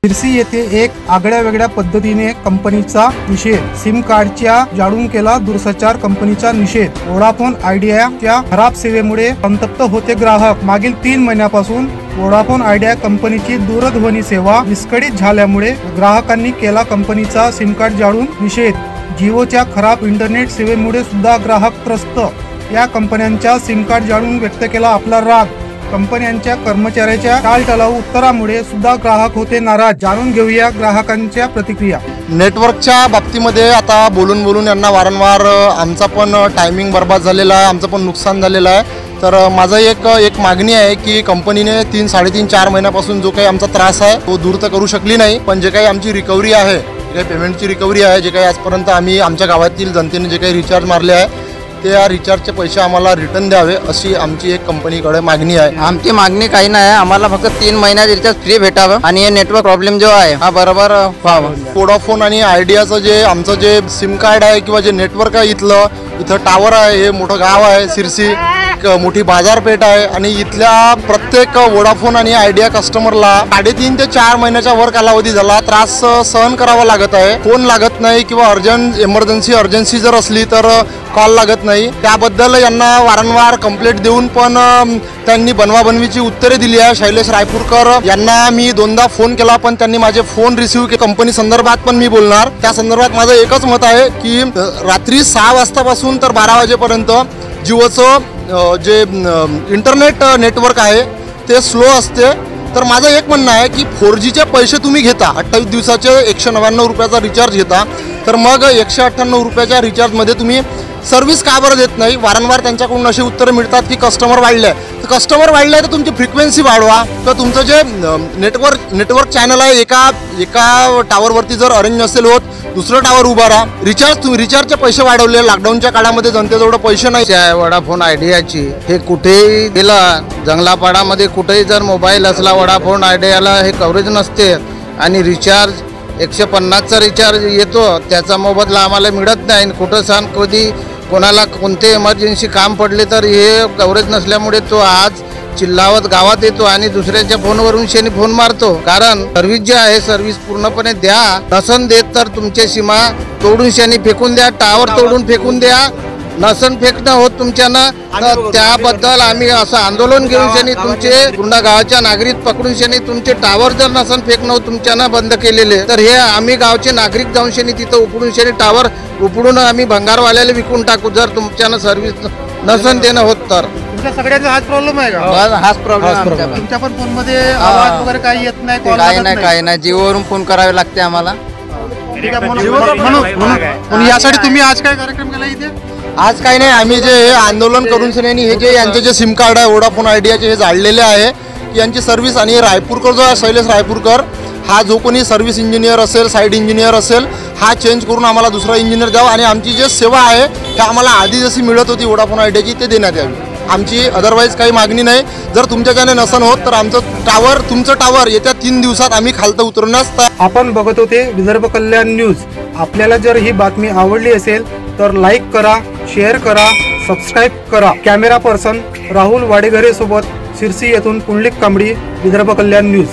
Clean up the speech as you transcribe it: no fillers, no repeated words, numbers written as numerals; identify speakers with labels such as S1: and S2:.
S1: शिरसी येथे एक आगळ्या वेगळ्या पद्धतीने कंपनीचा निषेध, सिम कार्डच्या जाळून केला दूरसंचार कंपनीचा निषेध, वोडाफोन आयडियाच्या खराब सेवेमुळे संतप्त होते ग्राहक। मागील 3 महिन्यापासून वोडाफोन आयडिया कंपनीची दूरध्वनी सेवा विस्कळीत झाल्यामुळे ग्राहकांनी केला कंपनीचा सिम कार्ड जाळून निषेध। जिओच्या खराब इंटरनेट सेवेमुळे सुद्धा ग्राहक त्रस्त। या कंपन्यांच्या सिम कार्ड जाळून व्यक्त केला आपला राग। कंपन्यांच्या कर्मचाऱ्याच्या टाळटाळाऊ उत्तरामुळे सुद्धा ग्राहक होते नाराज। जाणून घेऊया ग्राहकांच्या प्रतिक्रिया।
S2: नेटवर्कच्या बाबतीमध्ये आता बोलून यांना वारंवार आमचा पण टायमिंग बर्बाद झालेला आहे, आमचं पण नुकसान झालेलं आहे। तर माझा एक मागणी आहे की कंपनीने 3, 3.5, 4 महिन्यापासून जो काही आमचा त्रास आहे तो दूर तर करू शकली नाही, पण जे काही आमची रिकव्हरी आहे, जे काही पेमेंटची रिकव्हरी आहे, जे काही आजपर्यंत आम्ही आमच्या गावातील जनतेने जे काही रिचार्ज मारले आहे त्या रिचार्जचे पैसे आम्हाला रिटर्न द्यावे अशी आमची एक कंपनीकडे मागणी आहे।
S3: आमची मागणी काही नाही, आम्हाला फक्त 3 महिन्यात रिचार्ज फ्री भेटावं आणि हे नेटवर्क प्रॉब्लेम जो आहे हा बरोबर व्हावा।
S2: वोडाफोन आणि आयडियाचं जे आमचं जे सिम कार्ड आहे किंवा जे नेटवर्क आहे इथं टावर आहे, हे मोठं गाव आहे शिरसी, मोठी बाजारपेठ आहे आणि इथल्या प्रत्येक वोडाफोन आणि आयडिया कस्टमरला 3.5 ते 4 महिन्याच्या वर कालावधी झाला त्रास सहन करावा लागत आहे। फोन लागत नाही किंवा अर्जन्सी जर असली तर कॉल लागत नाही। त्याबद्दल यांना वारंवार कंप्लेंट देऊन पण त्यांनी बनवाबनवीची उत्तरे दिली आहे। शैलेश रायपूरकर यांना मी 2दा फोन केला पण त्यांनी माझे फोन रिसीव्ह केले। कंपनी संदर्भात पण मी बोलणार, त्या संदर्भात माझं एकच मत आहे की रात्री 6 वाजतापासून तर 12 वाजेपर्यंत जिओचं जे इंटरनेट नेटवर्क आहे ते स्लो असते। तर माझं एक म्हणणं आहे की 4Gचे पैसे तुम्ही घेता, 28 दिवसाचे 199 रुपयाचा रिचार्ज घेता, तर मग 198 रुपयाच्या रिचार्जमध्ये तुम्ही सर्व्हिस का बरं देत नाही? वारंवार त्यांच्याकडून अशी उत्तरं मिळतात की कस्टमर वाढले आहे। तर कस्टमर वाढले तर तुमची फ्रिक्वेन्सी वाढवा, तर तुमचं जे नेटवर्क चॅनल आहे एका टावरवरती जर अरेंज नसेल होत दुसरं टावर उभा राहा। रिचार्जचे पैसे वाढवले, लॉकडाऊनच्या काळामध्ये जनतेजवळ पैसे नाही
S3: आहे। वोडाफोन आयडियाची हे कुठेही गेला, जंगलापाडामध्ये कुठेही जर मोबाईल असला वोडाफोन आयडियाला हे कव्हरेज नसते आणि रिचार्ज 150चा रिचार्ज येतो त्याचा मोबदला आम्हाला मिळत नाही। कुठं सांग कधी कोणाला कोणते इमर्जन्सी काम पडले तर हे कव्हरेज नसल्यामुळे तो आज चिल्लावत गावात येतो आणि दुसऱ्याच्या फोनवरून शेनी फोन मारतो। कारण सर्व्हिस जी आहे सर्व्हिस पूर्णपणे द्या, नसन देत तर तुमच्या सीमा तोडून शेनी फेकून द्या, टावर तोडून फेकून द्या। नसन फेकणं होत तुमच्यानं तर त्याबद्दल आम्ही असं आंदोलन घेऊन शेनी तुमचे पूर्ण गावाच्या नागरिक पकडून शेनी तुमचे टावर जर नसन फेकणं होत तुमच्यानं बंद केलेले तर हे आम्ही गावचे नागरिक जाऊन शेनी तिथं उपडून शेनी टावर उपडून आम्ही भंगारवाल्याला विकून टाकू जर तुमच्यानं सर्व्हिस नसन देणं होत तर।
S1: तुमच्या सगळ्यांचा हाच प्रॉब्लेम आहे का?
S3: हाच प्रॉब्लेम।
S1: तुमच्या पण फोन मध्ये आवाज वगैरे काही येत नाही?
S3: काही नाही जिओवरून फोन करावे लागते आम्हाला।
S1: म्हणून यासाठी तुम्ही आज काय कार्यक्रम केला इथे?
S2: आज काही नाही, आम्ही जे आंदोलन करून सन्यानी हे जे यांचे जे सिम कार्ड आहे वोडाफोन आयडियाचे हे जाळलेले आहे की यांची सर्व्हिस, आणि रायपूरकर जो आहे शैलेश रायपूरकर हा जो कोणी सर्व्हिस इंजिनियर असेल, साईड इंजिनियर असेल, हा चेंज करून आम्हाला दुसरा इंजिनियर द्यावा आणि आमची जी सेवा आहे त्या आम्हाला आधी जशी मिळत होती वोडाफोन आयडियाची ते देण्यात यावी। आमची अदरवाईज काही मागणी नाही। जर तुमच्याच्याने नसन होत तर तुमचं टावर येत्या 3 दिवसात आम्ही खालतं उतरवण्यास।
S1: आपण बघत होते विदर्भ कल्याण न्यूज। आपल्याला जर ही बातमी आवडली असेल तर लाईक करा, शेअर करा, सबस्क्राईब करा। कॅमेरा पर्सन राहुल वाडेघरे सोबत शिरसी येथून पुंडलिक कांबडी, विदर्भ कल्याण न्यूज।